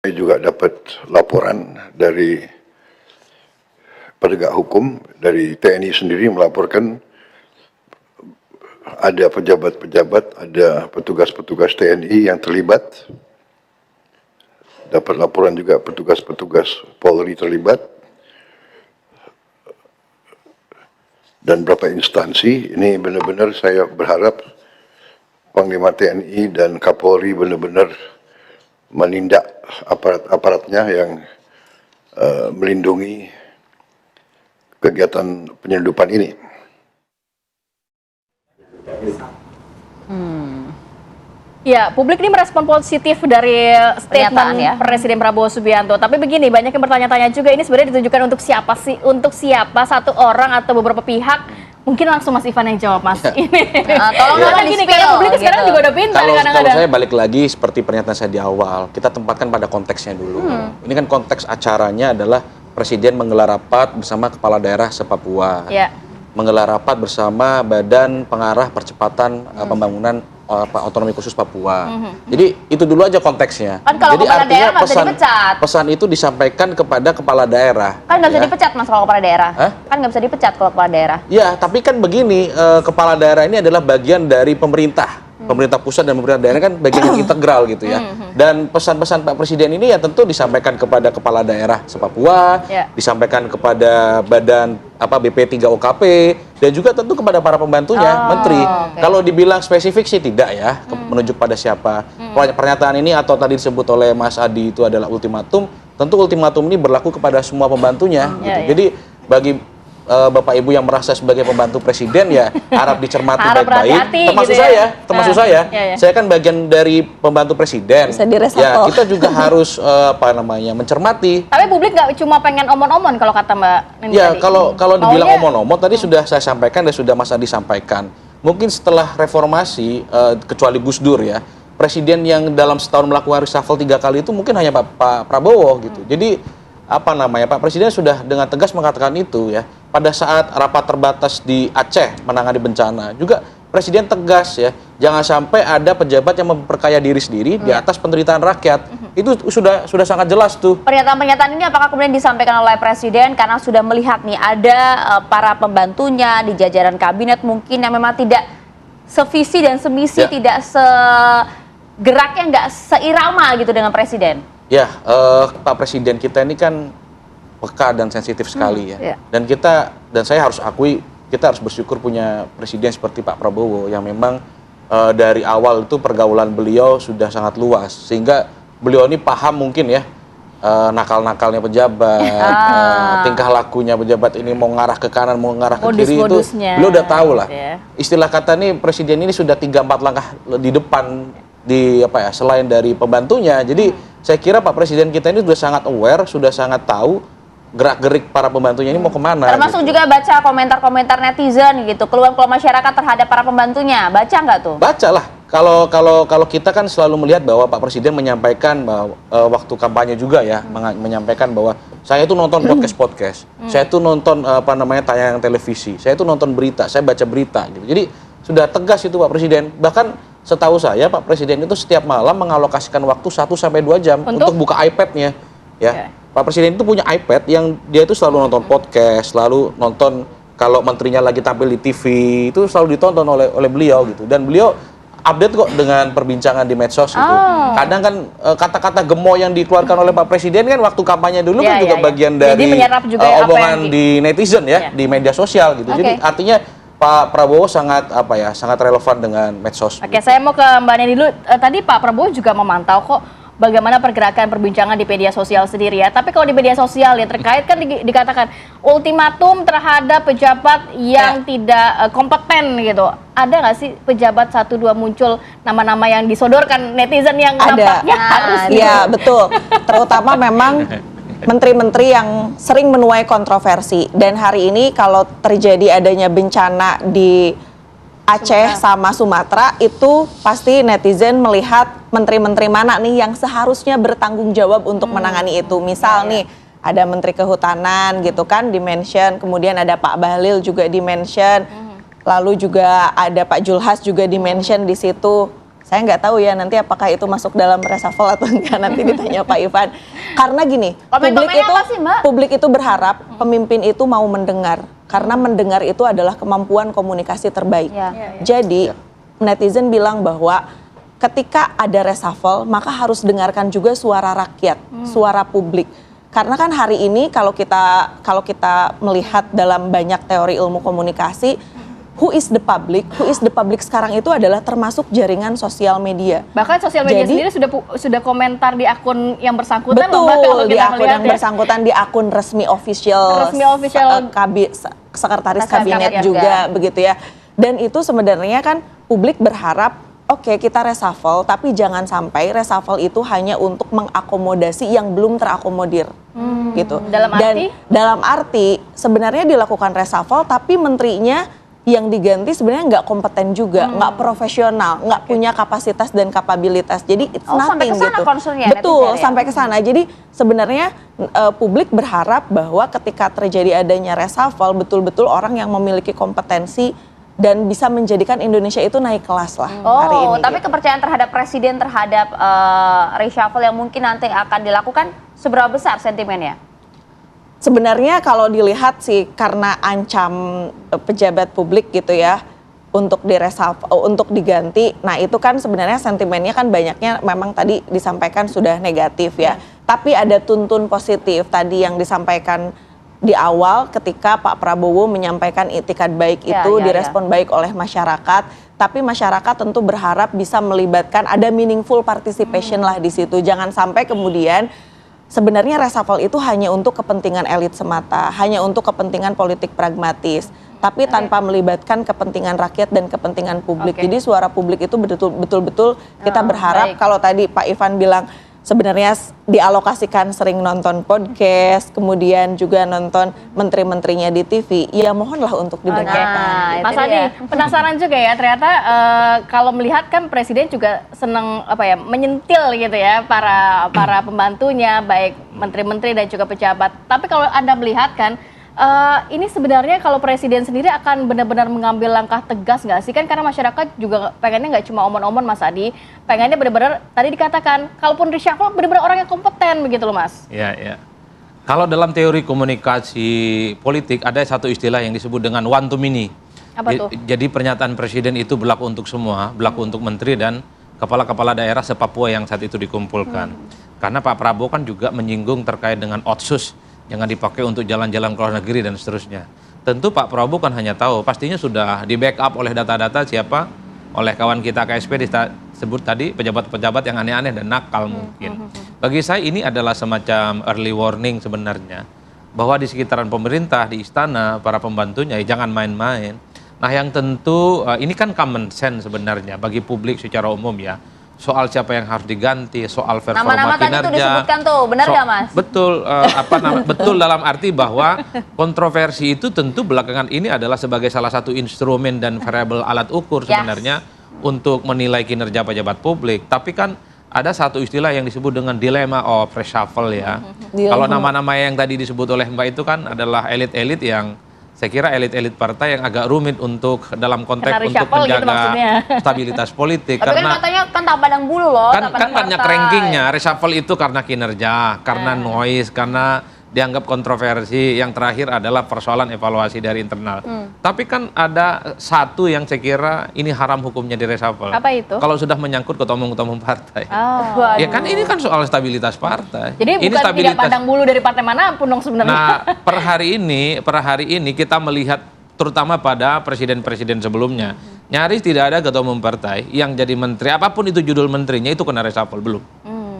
Saya juga dapat laporan dari penegak hukum, dari TNI sendiri melaporkan ada pejabat-pejabat, ada petugas-petugas TNI yang terlibat. Dapat laporan juga petugas-petugas Polri terlibat. Dan beberapa instansi, ini benar-benar saya berharap Panglima TNI dan Kapolri benar-benar menindak aparat-aparatnya yang melindungi kegiatan penyelundupan ini. Ya, publik ini merespon positif dari statement Presiden Prabowo Subianto. Tapi begini, banyak yang bertanya-tanya juga, ini sebenarnya ditujukan untuk siapa sih? Untuk siapa? Satu orang atau beberapa pihak? Mungkin langsung Mas Ivan yang jawab, Mas. Ini. Tolong gini, karena publik sekarang juga udah pintar kadang-kadang. Kalau saya balik lagi seperti pernyataan saya di awal, kita tempatkan pada konteksnya dulu. Ini kan konteks acaranya adalah Presiden menggelar rapat bersama kepala daerah se-Papua. Menggelar rapat bersama Badan Pengarah Percepatan Pembangunan Otonomi Khusus Papua. Jadi itu dulu aja konteksnya. Kan kalau jadi kepala daerah nggak bisa dipecat. Pesan itu disampaikan kepada kepala daerah. Kan nggak bisa dipecat, Mas, kalau kepala daerah. Kan nggak bisa dipecat kalau kepala daerah. Ya, tapi kan begini, kepala daerah ini adalah bagian dari pemerintah. Pemerintah pusat dan pemerintah daerah kan bagian yang integral gitu ya. Dan pesan-pesan Pak Presiden ini ya tentu disampaikan kepada kepala daerah se-Papua, disampaikan kepada badan BP3OKP, dan juga tentu kepada para pembantunya, menteri. Kalau dibilang spesifik sih tidak ya, menunjuk pada siapa. Pernyataan ini atau tadi disebut oleh Mas Adi itu adalah ultimatum, tentu ultimatum ini berlaku kepada semua pembantunya. Gitu. Jadi bagi Bapak Ibu yang merasa sebagai pembantu Presiden ya harap dicermati baik-baik. Termasuk gitu ya? Termasuk saya. Saya kan bagian dari pembantu Presiden. Ya kita juga harus mencermati. Tapi publik nggak cuma pengen omon-omon kalau kata Mbak Nini ya, tadi. kalau dibilang omon-omon tadi sudah saya sampaikan dan sudah Mas Adi sampaikan. Mungkin setelah reformasi kecuali Gus Dur ya, Presiden yang dalam setahun melakukan reshuffle 3 kali itu mungkin hanya Pak Prabowo gitu. Jadi Pak Presiden sudah dengan tegas mengatakan itu ya. Pada saat rapat terbatas di Aceh menangani bencana juga Presiden tegas ya, jangan sampai ada pejabat yang memperkaya diri sendiri di atas penderitaan rakyat. Itu sudah sangat jelas tuh. Pernyataan-pernyataan ini apakah kemudian disampaikan oleh Presiden karena sudah melihat nih ada para pembantunya di jajaran kabinet mungkin yang memang tidak sevisi dan semisi, tidak segeraknya, nggak seirama gitu dengan Presiden? Ya, Pak Presiden kita ini kan peka dan sensitif sekali ya. Dan saya harus akui, kita harus bersyukur punya Presiden seperti Pak Prabowo yang memang dari awal itu pergaulan beliau sudah sangat luas. Sehingga beliau ini paham mungkin ya, nakal-nakalnya pejabat, tingkah lakunya pejabat ini mau ngarah ke kanan, mau ngarah ke kiri itu beliau udah tahu lah. Istilah kata nih Presiden ini sudah 3-4 langkah di depan selain dari pembantunya. Jadi saya kira Pak Presiden kita ini sudah sangat aware, sudah sangat tahu gerak-gerik para pembantunya ini mau kemana. Termasuk gitu. Juga baca komentar-komentar netizen gitu, keluhan-keluhan masyarakat terhadap para pembantunya. Baca nggak tuh? Baca lah. Kalau kita kan selalu melihat bahwa Pak Presiden menyampaikan bahwa waktu kampanye juga ya, menyampaikan bahwa saya tuh nonton podcast, saya tuh nonton tayangan televisi, saya tuh nonton berita, saya baca berita gitu. Jadi sudah tegas itu Pak Presiden. Bahkan setahu saya Pak Presiden itu setiap malam mengalokasikan waktu 1-2 jam untuk buka iPad-nya ya. Pak Presiden itu punya iPad yang dia itu selalu nonton podcast, selalu nonton kalau menterinya lagi tampil di TV, itu selalu ditonton oleh beliau gitu. Dan beliau update kok dengan perbincangan di medsos gitu. Kadang kan kata-kata gemoy yang dikeluarkan oleh Pak Presiden kan waktu kampanye dulu kan juga bagian dari omongan di netizen ya, di media sosial gitu. Jadi artinya Pak Prabowo sangat relevan dengan medsos. Oke, saya mau ke Mbak Neni dulu. Tadi Pak Prabowo juga memantau kok bagaimana pergerakan perbincangan di media sosial sendiri ya. Tapi kalau di media sosial ya terkait kan dikatakan ultimatum terhadap pejabat yang tidak kompeten gitu. Ada nggak sih pejabat 1-2 muncul nama-nama yang disodorkan netizen yang nampaknya harus? Iya betul. Terutama memang menteri-menteri yang sering menuai kontroversi. Dan hari ini kalau terjadi adanya bencana di Aceh sama Sumatera, itu pasti netizen melihat menteri-menteri mana nih yang seharusnya bertanggung jawab untuk menangani itu. Misal nih ada Menteri Kehutanan gitu kan di-mention, kemudian ada Pak Bahlil juga di-mention, lalu juga ada Pak Julhas juga di-mention di situ. Saya nggak tahu ya nanti apakah itu masuk dalam reshuffle atau enggak, nanti ditanya Pak Ivan. Karena gini, Komen-komennya apa sih, Mbak? publik itu berharap pemimpin itu mau mendengar. Karena mendengar itu adalah kemampuan komunikasi terbaik. Ya. Jadi netizen bilang bahwa ketika ada reshuffle maka harus dengarkan juga suara rakyat, suara publik. Karena kan hari ini kalau kita melihat dalam banyak teori ilmu komunikasi, who is the public? Who is the public sekarang itu adalah termasuk jaringan sosial media. Bahkan sosial media Jadi- sendiri sudah komentar di akun yang bersangkutan loh, Mbak, Betul, kalau di kita akun melihat yang ya. bersangkutan di akun resmi official, sekretaris kabinet Kabinet juga begitu ya. Dan itu sebenarnya kan publik berharap oke, kita reshuffle, tapi jangan sampai reshuffle itu hanya untuk mengakomodasi yang belum terakomodir, gitu. Dalam arti? Dalam arti sebenarnya dilakukan reshuffle, tapi menterinya yang diganti sebenarnya nggak kompeten juga, nggak profesional, nggak punya kapasitas dan kapabilitas. Jadi it's sampai nothing ke sana gitu. concernnya Betul, netizen ya? sampai ke sana. Jadi sebenarnya publik berharap bahwa ketika terjadi adanya reshuffle, betul-betul orang yang memiliki kompetensi dan bisa menjadikan Indonesia itu naik kelas lah hari ini. Tapi gitu. kepercayaan terhadap presiden terhadap reshuffle yang mungkin nanti akan dilakukan seberapa besar sentimennya? Sebenarnya kalau dilihat sih karena ancam pejabat publik gitu ya untuk untuk diganti. Nah, itu kan sebenarnya sentimennya kan banyaknya memang tadi disampaikan sudah negatif ya. Tapi ada tuntun positif tadi yang disampaikan di awal ketika Pak Prabowo menyampaikan itikat baik itu direspon baik oleh masyarakat. Tapi masyarakat tentu berharap bisa melibatkan ada meaningful participation lah di situ. Jangan sampai kemudian sebenarnya reshuffle itu hanya untuk kepentingan elit semata, hanya untuk kepentingan politik pragmatis, tapi tanpa melibatkan kepentingan rakyat dan kepentingan publik. Jadi suara publik itu betul-betul kita berharap kalau tadi Pak Ivan bilang sebenarnya dialokasikan sering nonton podcast, kemudian juga nonton menteri-menterinya di TV, ya mohonlah untuk didengarkan. Nah, Mas itu Adi, dia. penasaran juga ya, ternyata kalau melihat kan Presiden juga senang menyentil gitu ya para pembantunya, baik menteri-menteri dan juga pejabat. Tapi kalau Anda melihat kan, ini sebenarnya kalau Presiden sendiri akan benar-benar mengambil langkah tegas nggak sih? Kan karena masyarakat juga pengennya nggak cuma omon-omon, Mas Adi, pengennya benar-benar tadi dikatakan, kalaupun reshuffle benar-benar orang yang kompeten begitu loh, Mas. Ya. Kalau dalam teori komunikasi politik ada satu istilah yang disebut dengan one to many. Apa tuh? Jadi pernyataan presiden itu berlaku untuk semua, berlaku untuk menteri dan kepala-kepala daerah se-Papua yang saat itu dikumpulkan. Karena Pak Prabowo kan juga menyinggung terkait dengan otsus, jangan dipakai untuk jalan-jalan ke luar negeri dan seterusnya. Tentu Pak Prabowo kan hanya tahu, pastinya sudah di backup oleh data-data siapa, oleh kawan kita KSP disebut tadi pejabat-pejabat yang aneh-aneh dan nakal mungkin. Bagi saya ini adalah semacam early warning sebenarnya, bahwa di sekitaran pemerintah, di istana, para pembantunya ya jangan main-main. Nah yang tentu ini kan common sense sebenarnya bagi publik secara umum ya. Soal siapa yang harus diganti, soal performa Nama-nama tadi kinerja. tuh disebutkan tuh, benar nggak Mas? Betul, betul dalam arti bahwa kontroversi itu tentu belakangan ini adalah sebagai salah satu instrumen dan variabel alat ukur sebenarnya untuk menilai kinerja pejabat publik. Tapi kan ada satu istilah yang disebut dengan dilema of reshuffle ya. Kalau nama-nama yang tadi disebut oleh Mbak itu kan adalah elit-elit yang saya kira elit-elit partai yang agak rumit untuk dalam konteks Kena untuk reshuffle gitu menjaga maksudnya. stabilitas politik. Tapi kan katanya kan tak pandang bulu loh. tak Kan pandang banyak partai. rankingnya, reshuffle itu karena kinerja, karena noise, karena dianggap kontroversi. Yang terakhir adalah persoalan evaluasi dari internal. Tapi kan ada satu yang saya kira ini haram hukumnya di reshuffle. Apa itu? Kalau sudah menyangkut ketua umum partai. Oh. Ya kan ini kan soal stabilitas partai. Jadi ini bukan tidak pandang bulu dari partai manapun dong sebenarnya. Nah, per hari ini kita melihat terutama pada presiden-presiden sebelumnya, nyaris tidak ada ketua umum partai yang jadi menteri, apapun itu judul menterinya itu kena reshuffle,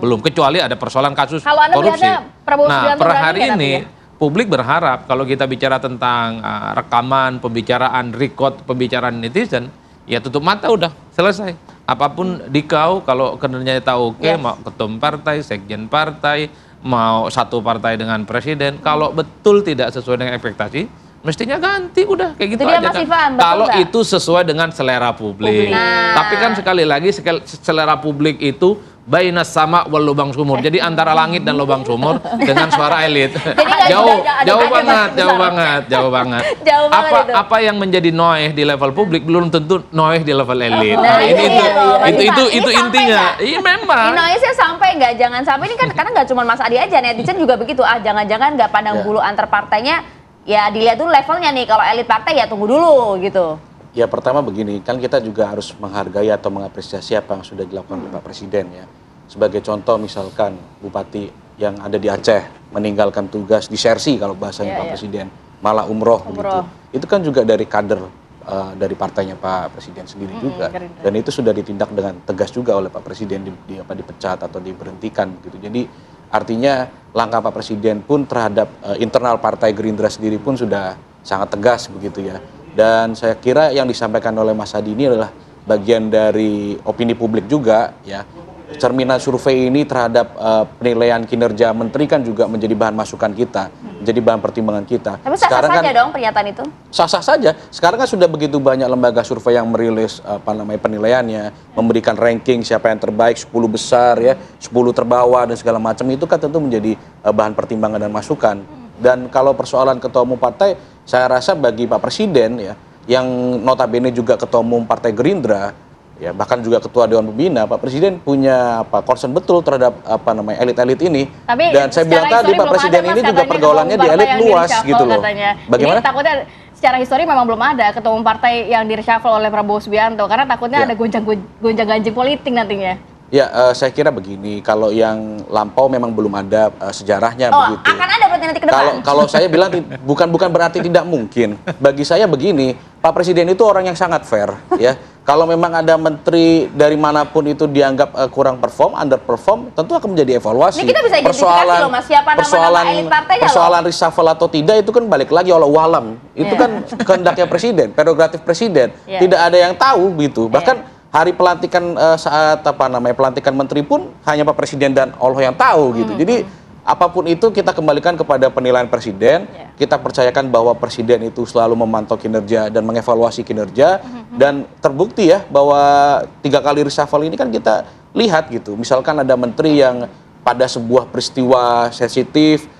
belum, kecuali ada persoalan kasus Kalau Anda korupsi. melihatnya Prabowo Nah, Subianto per berani hari nggak nanti ini ya? publik berharap kalau kita bicara tentang rekaman, pembicaraan, record, pembicaraan netizen, ya tutup mata udah selesai. Apapun dikau, kalau kinerjanya tahu oke, mau ketum partai, sekjen partai, mau satu partai dengan presiden, kalau betul tidak sesuai dengan ekspektasi, mestinya ganti udah kayak gitu Itu dia, aja Mas kan. Ivan, betul Kalau nggak? itu sesuai dengan selera publik. Nah. Tapi kan sekali lagi selera publik itu bainas sama wal lubang sumur. Jadi antara langit dan lubang sumur dengan suara elit. nggak jauh, ada jauh debat banget, besar. jauh banget, jauh banget. Jauh banget itu. Apa yang menjadi noise di level publik belum tentu noise di level elit. Nah, ini itu dia tuh, Mas Ivan. itu Ini intinya. sampai Iya memang. Noise-nya sampai nggak? Jangan sampai ini kan karena nggak cuma Mas Adi aja, netizen juga begitu. Jangan-jangan nggak pandang bulu antar partainya. Ya dilihat dulu levelnya nih. Kalau elit partai ya tunggu dulu gitu. Ya pertama begini, kan kita juga harus menghargai atau mengapresiasi apa yang sudah dilakukan oleh Pak Presiden ya. Sebagai contoh misalkan Bupati yang ada di Aceh meninggalkan tugas di Sersi kalau bahasanya Pak Presiden, malah umroh begitu. Itu kan juga dari kader dari partainya Pak Presiden sendiri juga. Dan itu sudah ditindak dengan tegas juga oleh Pak Presiden dipecat atau diberhentikan begitu. Jadi artinya langkah Pak Presiden pun terhadap internal Partai Gerindra sendiri pun sudah sangat tegas begitu ya. Dan saya kira yang disampaikan oleh Mas Adi ini adalah bagian dari opini publik juga ya. Cerminan survei ini terhadap penilaian kinerja menteri kan juga menjadi bahan masukan kita, menjadi bahan pertimbangan kita. Tapi sah-sah saja dong pernyataan itu? Sah-sah saja. Sekarang kan sudah begitu banyak lembaga survei yang merilis penilaiannya, memberikan ranking siapa yang terbaik, 10 besar ya, 10 terbawah dan segala macam, itu kan tentu menjadi bahan pertimbangan dan masukan. Dan kalau persoalan ketua umum partai, saya rasa bagi Pak Presiden ya, yang notabene juga ketua umum Partai Gerindra, ya bahkan juga ketua Dewan Pembina, Pak Presiden punya concern betul terhadap elit-elit ini. Tapi dan saya bilang tadi Pak Presiden ini juga pergaulannya di elit luas gitu loh. Bagaimana? Ini takutnya secara histori memang belum ada ketua umum partai yang di-reshuffle oleh Prabowo Subianto karena takutnya ada gonjang-ganjing politik nantinya. Ya, saya kira begini, kalau yang lampau memang belum ada sejarahnya begitu. Akan ada berarti nanti ke depan. Kalau saya bilang bukan berarti tidak mungkin. Bagi saya begini, Pak Presiden itu orang yang sangat fair, ya. Kalau memang ada menteri dari manapun itu dianggap kurang perform, underperform, tentu akan menjadi evaluasi. Ini kita bisa identifikasi loh Mas, siapa nama-nama elit partainya loh. Persoalan reshuffle atau tidak itu kan balik lagi Allah walam. Itu kan kehendaknya Presiden, prerogatif Presiden. Tidak ada yang tahu gitu. Bahkan hari pelantikan saat pelantikan menteri pun hanya Pak Presiden dan Allah yang tahu gitu. Jadi apapun itu kita kembalikan kepada penilaian Presiden. Kita percayakan bahwa Presiden itu selalu memantau kinerja dan mengevaluasi kinerja. Dan terbukti ya bahwa 3 kali reshuffle ini kan kita lihat gitu. Misalkan ada menteri yang pada sebuah peristiwa sensitif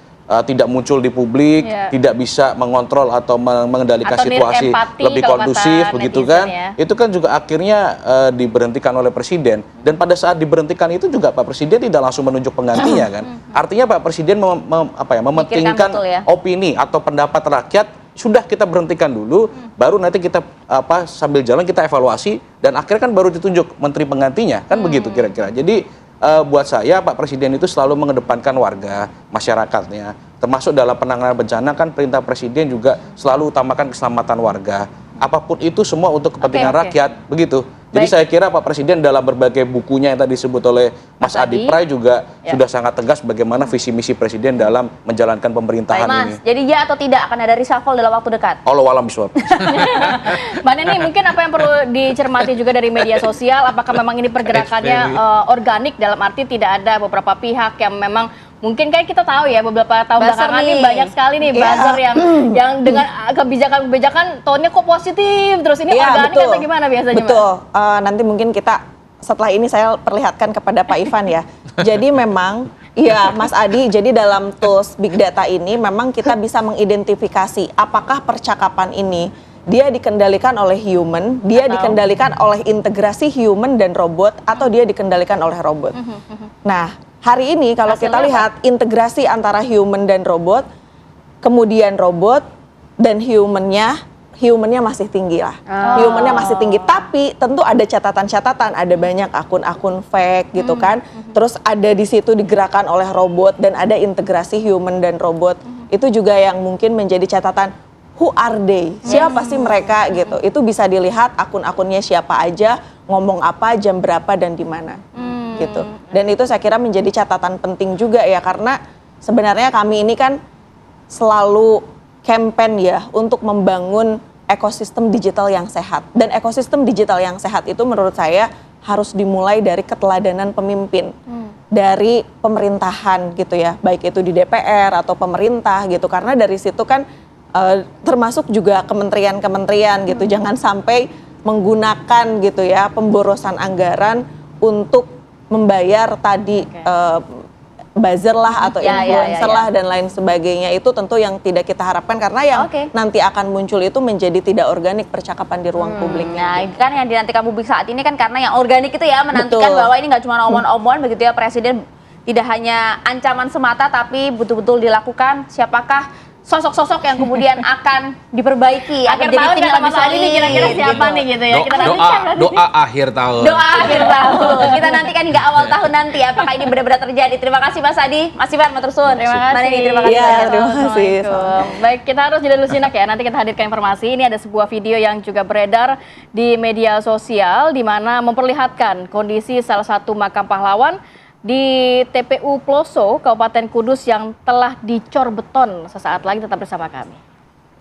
tidak muncul di publik, tidak bisa mengontrol atau mengendalikan atau situasi lebih kondusif begitu kan. Ya. Itu kan juga akhirnya diberhentikan oleh Presiden. Dan pada saat diberhentikan itu juga Pak Presiden tidak langsung menunjuk penggantinya kan. Artinya Pak Presiden mementingkan opini atau pendapat rakyat. Sudah kita berhentikan dulu, baru nanti kita sambil jalan kita evaluasi dan akhirnya kan baru ditunjuk menteri penggantinya kan begitu kira-kira. Jadi buat saya Pak Presiden itu selalu mengedepankan warga, masyarakatnya. Termasuk dalam penanganan bencana kan perintah Presiden juga selalu utamakan keselamatan warga. Apapun itu semua untuk kepentingan rakyat, begitu. Jadi saya kira Pak Presiden dalam berbagai bukunya yang tadi disebut oleh Mas Adi Pray juga sudah sangat tegas bagaimana visi misi Presiden dalam menjalankan pemerintahan ini. Jadi ya atau tidak akan ada reshuffle dalam waktu dekat? Allah alam bisawab. Mbak Neni, mungkin apa yang perlu dicermati juga dari media sosial, apakah memang ini pergerakannya organik dalam arti tidak ada beberapa pihak yang memang mungkin kan kita tahu ya beberapa tahun belakangan ini banyak sekali nih buzzer yang dengan kebijakan tone-nya kok positif terus ini organik atau gimana biasanya Mbak? Betul. Nanti mungkin kita setelah ini saya perlihatkan kepada Pak Ivan ya. Jadi memang iya Mas Adi, jadi dalam tools big data ini memang kita bisa mengidentifikasi apakah percakapan ini dia dikendalikan oleh human, dia dikendalikan oleh integrasi human dan robot atau dia dikendalikan oleh robot. Nah, hari ini kalau kita lihat integrasi antara human dan robot, kemudian robot dan humannya masih tinggi lah. Humannya masih tinggi, tapi tentu ada catatan-catatan, ada banyak akun-akun fake gitu kan. Terus ada di situ digerakkan oleh robot dan ada integrasi human dan robot. Itu juga yang mungkin menjadi catatan. Who are they? Siapa sih mereka gitu? Itu bisa dilihat akun-akunnya siapa aja, ngomong apa, jam berapa dan di mana. Gitu. Dan itu saya kira menjadi catatan penting juga ya, karena sebenarnya kami ini kan selalu campaign ya untuk membangun ekosistem digital yang sehat. Dan ekosistem digital yang sehat itu menurut saya harus dimulai dari keteladanan pemimpin. Dari pemerintahan gitu ya, baik itu di DPR atau pemerintah gitu. Karena dari situ kan termasuk juga kementerian-kementerian gitu. Jangan sampai menggunakan gitu ya pemborosan anggaran untuk membayar tadi buzzer lah atau Ya, influencer lah dan lain sebagainya, itu tentu yang tidak kita harapkan karena yang nanti akan muncul itu menjadi tidak organik percakapan di ruang publik. Nah, ini kan yang dinantikan publik saat ini kan karena yang organik itu ya menantikan bahwa ini nggak cuma omong-omongan begitu ya, Presiden tidak hanya ancaman semata tapi betul-betul dilakukan. Siapakah sosok-sosok yang kemudian akan diperbaiki, akan Akhir jadi tahun tim kata yang Mas lebih Ali ini solid, kira-kira siapa gitu. nih gitu ya. Kita nantikan berarti. Doa akhir tahun. Doa akhir tahun. Kita nantikan hingga awal tahun nanti apakah ini benar-benar terjadi. Terima kasih Mas Adi, Mas Ivan, matur suwun. Terima kasih. Mbak Neni, terima kasih. Iya, banyak. terima kasih. Assalamualaikum. Baik, kita harus jeda dulu sinak ya. Nanti kita hadirkan informasi. Ini ada sebuah video yang juga beredar di media sosial di mana memperlihatkan kondisi salah satu makam pahlawan di TPU Ploso, Kabupaten Kudus yang telah dicor beton. Sesaat lagi tetap bersama kami.